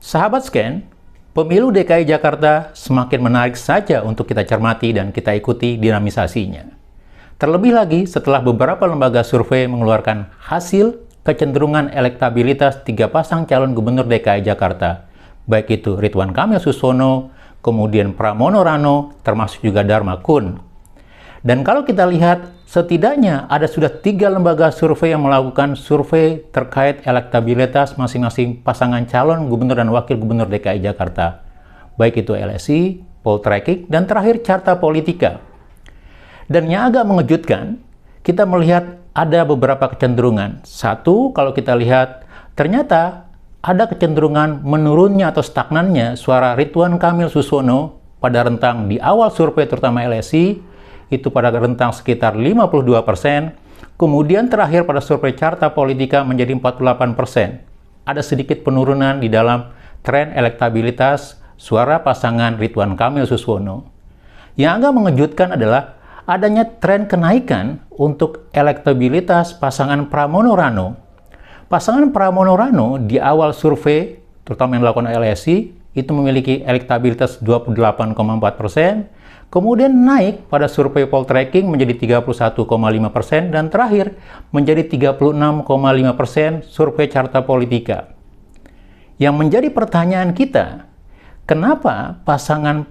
Sahabat Scan, pemilu DKI Jakarta semakin menarik saja untuk kita cermati dan kita ikuti dinamisasinya. Terlebih lagi setelah beberapa lembaga survei mengeluarkan hasil kecenderungan elektabilitas tiga pasang calon gubernur DKI Jakarta, baik itu Ridwan Kamil Suswono, kemudian Pramono Rano, termasuk juga Dharma Kun. Dan kalau kita lihat, setidaknya ada sudah 3 lembaga survei yang melakukan survei terkait elektabilitas masing-masing pasangan calon gubernur dan wakil gubernur DKI Jakarta, baik itu LSI, Poltreking, dan terakhir Carta Politika. Dan yang agak mengejutkan, kita melihat ada beberapa kecenderungan. Satu, kalau kita lihat, ternyata ada kecenderungan menurunnya atau stagnannya suara Ridwan Kamil Suswono pada rentang di awal survei terutama LSI, itu pada rentang sekitar 52%, kemudian terakhir pada survei Carta Politika menjadi 48%. Ada sedikit penurunan di dalam tren elektabilitas suara pasangan Ridwan Kamil Suswono. Yang agak mengejutkan adalah adanya tren kenaikan untuk elektabilitas pasangan Pramono Rano. Pasangan Pramono Rano di awal survei, terutama yang dilakukan LSI, itu memiliki elektabilitas 28,4%, kemudian naik pada survei Poltreking menjadi 31,5%, dan terakhir menjadi 36,5% survei Carta Politika. Yang menjadi pertanyaan kita, kenapa pasangan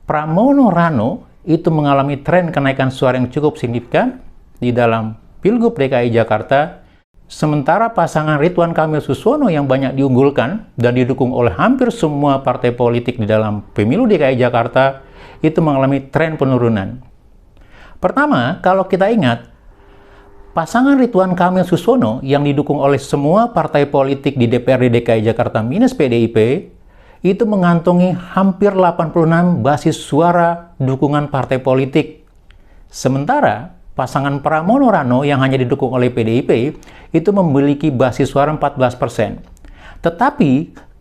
Pramono Rano itu mengalami tren kenaikan suara yang cukup signifikan di dalam Pilgub DKI Jakarta, sementara pasangan Ridwan Kamil Suswono yang banyak diunggulkan dan didukung oleh hampir semua partai politik di dalam Pemilu DKI Jakarta itu mengalami tren penurunan. Pertama, kalau kita ingat, pasangan Ridwan Kamil Suswono yang didukung oleh semua partai politik di DPRD DKI Jakarta minus PDIP, itu mengantongi hampir 86 basis suara dukungan partai politik. Sementara pasangan Pramono Rano yang hanya didukung oleh PDIP itu memiliki basis suara 14%. Tetapi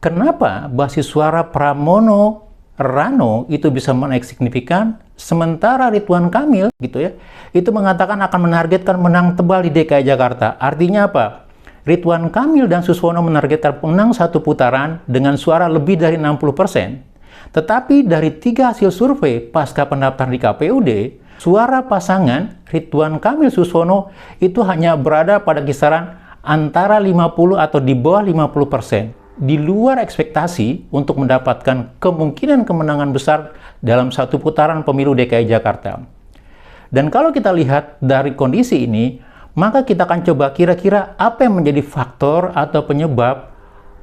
kenapa basis suara Pramono Rano itu bisa menaik signifikan, sementara Ridwan Kamil gitu ya, itu mengatakan akan menargetkan menang tebal di DKI Jakarta. Artinya apa? Ridwan Kamil dan Suswono menargetkan menang satu putaran dengan suara lebih dari 60%. Tetapi dari 3 hasil survei pasca pendaftaran di KPUD, suara pasangan Ridwan Kamil Suswono itu hanya berada pada kisaran antara 50 atau di bawah 50%. Di luar ekspektasi untuk mendapatkan kemungkinan kemenangan besar dalam satu putaran pemilu DKI Jakarta. Dan kalau kita lihat dari kondisi ini, maka kita akan coba kira-kira apa yang menjadi faktor atau penyebab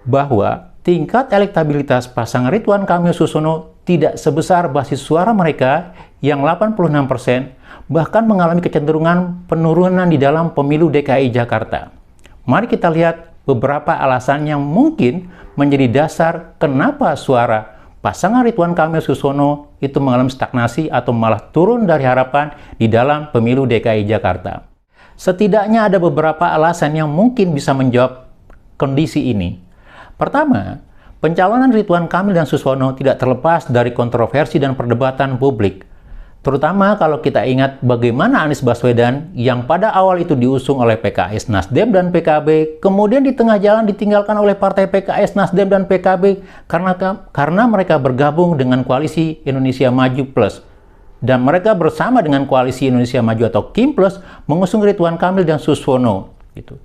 bahwa tingkat elektabilitas pasangan Ridwan Kamil Suswono tidak sebesar basis suara mereka yang 86%, bahkan mengalami kecenderungan penurunan di dalam pemilu DKI Jakarta. Mari kita lihat beberapa alasan yang mungkin menjadi dasar kenapa suara pasangan Ridwan Kamil Suswono itu mengalami stagnasi atau malah turun dari harapan di dalam pemilu DKI Jakarta. Setidaknya ada beberapa alasan yang mungkin bisa menjawab kondisi ini. Pertama, pencalonan Ridwan Kamil dan Suswono tidak terlepas dari kontroversi dan perdebatan publik. Terutama kalau kita ingat bagaimana Anies Baswedan yang pada awal itu diusung oleh PKS, Nasdem, dan PKB, kemudian di tengah jalan ditinggalkan oleh partai PKS, Nasdem, dan PKB karena mereka bergabung dengan Koalisi Indonesia Maju Plus. Dan mereka bersama dengan Koalisi Indonesia Maju atau KIM Plus mengusung Ridwan Kamil dan Suswono. Gitu.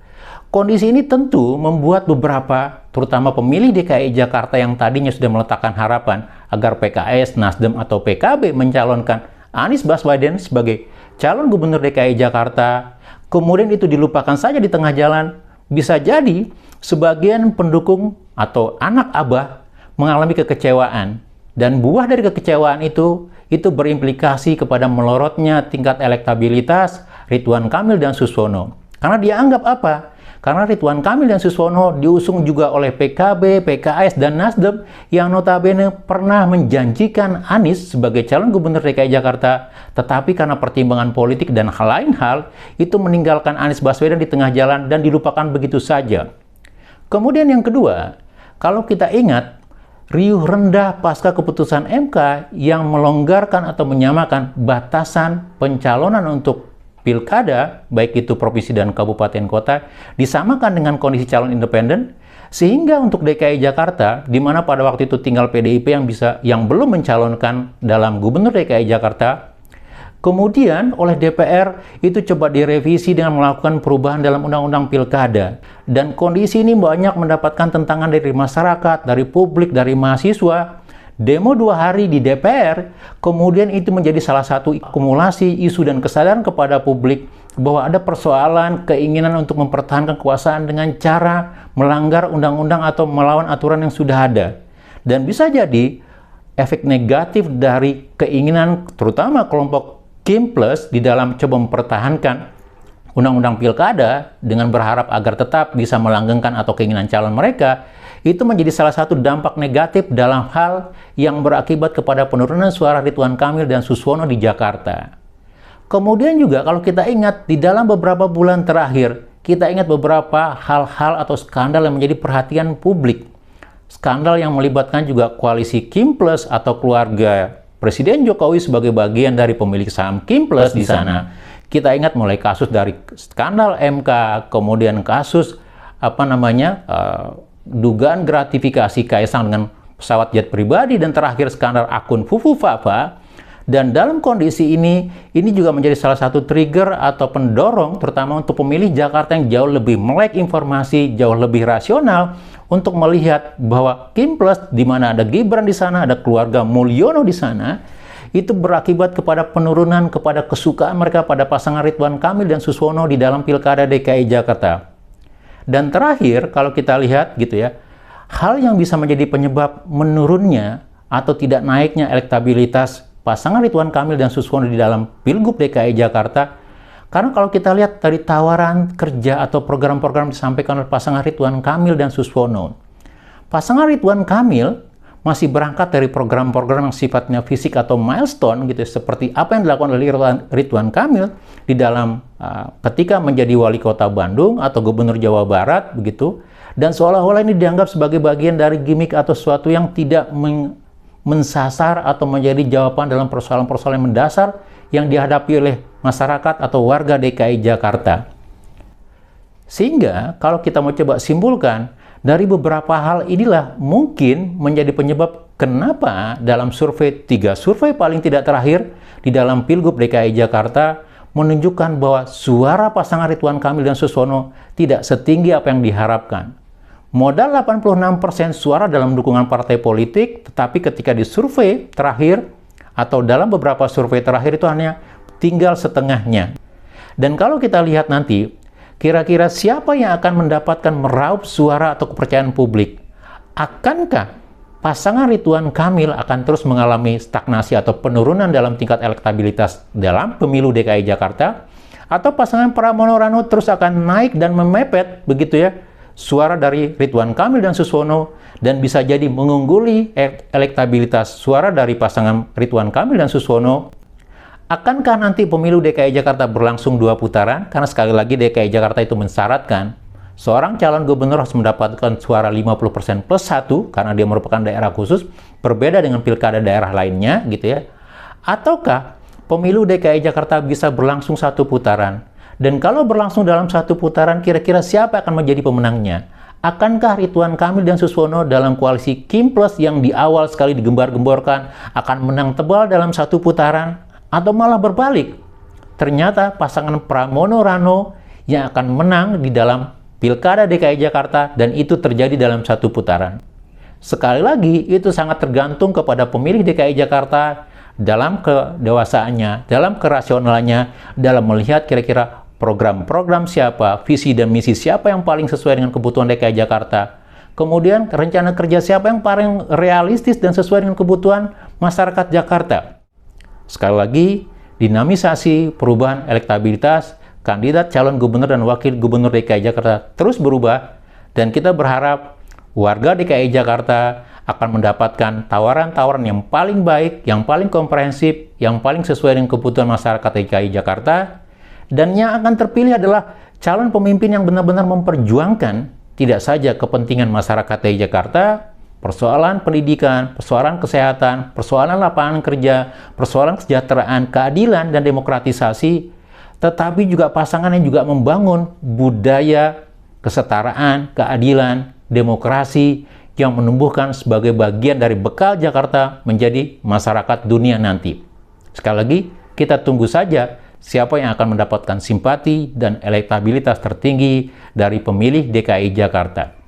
Kondisi ini tentu membuat beberapa, terutama pemilih DKI Jakarta yang tadinya sudah meletakkan harapan agar PKS, Nasdem, atau PKB mencalonkan Anies Baswedan sebagai calon gubernur DKI Jakarta, kemudian itu dilupakan saja di tengah jalan. Bisa jadi sebagian pendukung atau anak abah mengalami kekecewaan, dan buah dari kekecewaan itu berimplikasi kepada melorotnya tingkat elektabilitas Ridwan Kamil dan Suswono. Karena dia anggap apa? Karena Ridwan Kamil dan Suswono diusung juga oleh PKB, PKS, dan Nasdem yang notabene pernah menjanjikan Anies sebagai calon gubernur DKI Jakarta, tetapi karena pertimbangan politik dan lain hal, itu meninggalkan Anies Baswedan di tengah jalan dan dilupakan begitu saja. Kemudian yang kedua, kalau kita ingat, riuh rendah pasca keputusan MK yang melonggarkan atau menyamakan batasan pencalonan untuk pilkada, baik itu provinsi dan kabupaten kota, disamakan dengan kondisi calon independen, Sehingga untuk DKI Jakarta, di mana pada waktu itu tinggal PDIP yang belum mencalonkan dalam Gubernur DKI Jakarta, kemudian oleh DPR itu coba direvisi dengan melakukan perubahan dalam Undang-Undang Pilkada. Dan kondisi ini banyak mendapatkan tentangan dari masyarakat, dari publik, dari mahasiswa. Demo 2 hari di DPR, kemudian itu menjadi salah satu akumulasi isu dan kesadaran kepada publik bahwa ada persoalan keinginan untuk mempertahankan kekuasaan dengan cara melanggar undang-undang atau melawan aturan yang sudah ada. Dan bisa jadi efek negatif dari keinginan terutama kelompok Kim Plus di dalam coba mempertahankan undang-undang pilkada dengan berharap agar tetap bisa melanggengkan atau keinginan calon mereka, itu menjadi salah satu dampak negatif dalam hal yang berakibat kepada penurunan suara Ridwan Kamil dan Suswono di Jakarta. Kemudian juga kalau kita ingat, di dalam beberapa bulan terakhir, kita ingat beberapa hal-hal atau skandal yang menjadi perhatian publik. Skandal yang melibatkan juga koalisi Kim Plus atau keluarga Presiden Jokowi sebagai bagian dari pemilik saham Kim Plus di sana. Kita ingat mulai kasus dari skandal MK, kemudian kasus dugaan gratifikasi Kaisang dengan pesawat jet pribadi, dan terakhir skandal akun Fufu Fafa. Dan dalam kondisi ini juga menjadi salah satu trigger atau pendorong terutama untuk pemilih Jakarta yang jauh lebih melek informasi, jauh lebih rasional untuk melihat bahwa Kim Plus, di mana ada Gibran di sana, ada keluarga Mulyono di sana, itu berakibat kepada penurunan kepada kesukaan mereka pada pasangan Ridwan Kamil dan Suswono di dalam Pilkada DKI Jakarta. Dan terakhir, kalau kita lihat gitu ya, hal yang bisa menjadi penyebab menurunnya atau tidak naiknya elektabilitas pasangan Ridwan Kamil dan Suswono di dalam Pilgub DKI Jakarta, karena kalau kita lihat dari tawaran kerja atau program-program disampaikan oleh pasangan Ridwan Kamil dan Suswono, pasangan Ridwan Kamil masih berangkat dari program-program yang sifatnya fisik atau milestone gitu, seperti apa yang dilakukan oleh Ridwan Kamil di dalam ketika menjadi wali kota Bandung atau gubernur Jawa Barat begitu, dan seolah-olah ini dianggap sebagai bagian dari gimmick atau sesuatu yang tidak mensasar atau menjadi jawaban dalam persoalan-persoalan yang mendasar yang dihadapi oleh masyarakat atau warga DKI Jakarta. Sehingga kalau kita mau coba simpulkan, dari beberapa hal inilah mungkin menjadi penyebab kenapa dalam survei, 3 survei paling tidak terakhir di dalam Pilgub DKI Jakarta menunjukkan bahwa suara pasangan Ridwan Kamil dan Suswono tidak setinggi apa yang diharapkan. Modal 86% suara dalam dukungan partai politik, tetapi ketika di survei terakhir atau dalam beberapa survei terakhir itu hanya tinggal setengahnya. Dan kalau kita lihat nanti, kira-kira siapa yang akan mendapatkan meraup suara atau kepercayaan publik? Akankah pasangan Ridwan Kamil akan terus mengalami stagnasi atau penurunan dalam tingkat elektabilitas dalam pemilu DKI Jakarta? Atau pasangan Pramono Rano terus akan naik dan memepet begitu ya suara dari Ridwan Kamil dan Suswono, dan bisa jadi mengungguli elektabilitas suara dari pasangan Ridwan Kamil dan Suswono? Akankah nanti pemilu DKI Jakarta berlangsung 2 putaran? Karena sekali lagi DKI Jakarta itu mensyaratkan seorang calon gubernur harus mendapatkan suara 50% plus 1 karena dia merupakan daerah khusus, berbeda dengan pilkada daerah lainnya gitu ya. Ataukah pemilu DKI Jakarta bisa berlangsung 1 putaran? Dan kalau berlangsung dalam 1 putaran, kira-kira siapa akan menjadi pemenangnya? Akankah Ridwan Kamil dan Suswono dalam koalisi Kim Plus yang di awal sekali digembar-gemborkan akan menang tebal dalam 1 putaran? Atau malah berbalik? Ternyata pasangan Pramono Rano yang akan menang di dalam Pilkada DKI Jakarta, dan itu terjadi dalam 1 putaran. Sekali lagi, itu sangat tergantung kepada pemilih DKI Jakarta dalam kedewasaannya, dalam kerasionalannya, dalam melihat kira-kira program-program siapa, visi dan misi siapa yang paling sesuai dengan kebutuhan DKI Jakarta. Kemudian rencana kerja siapa yang paling realistis dan sesuai dengan kebutuhan masyarakat Jakarta. Sekali lagi, dinamisasi perubahan elektabilitas kandidat calon gubernur dan wakil gubernur DKI Jakarta terus berubah, dan kita berharap warga DKI Jakarta akan mendapatkan tawaran-tawaran yang paling baik, yang paling komprehensif, yang paling sesuai dengan kebutuhan masyarakat DKI Jakarta, dan yang akan terpilih adalah calon pemimpin yang benar-benar memperjuangkan tidak saja kepentingan masyarakat DKI Jakarta, persoalan pendidikan, persoalan kesehatan, persoalan lapangan kerja, persoalan kesejahteraan, keadilan, dan demokratisasi, tetapi juga pasangan yang juga membangun budaya kesetaraan, keadilan, demokrasi yang menumbuhkan sebagai bagian dari bekal Jakarta menjadi masyarakat dunia nanti. Sekali lagi, kita tunggu saja siapa yang akan mendapatkan simpati dan elektabilitas tertinggi dari pemilih DKI Jakarta.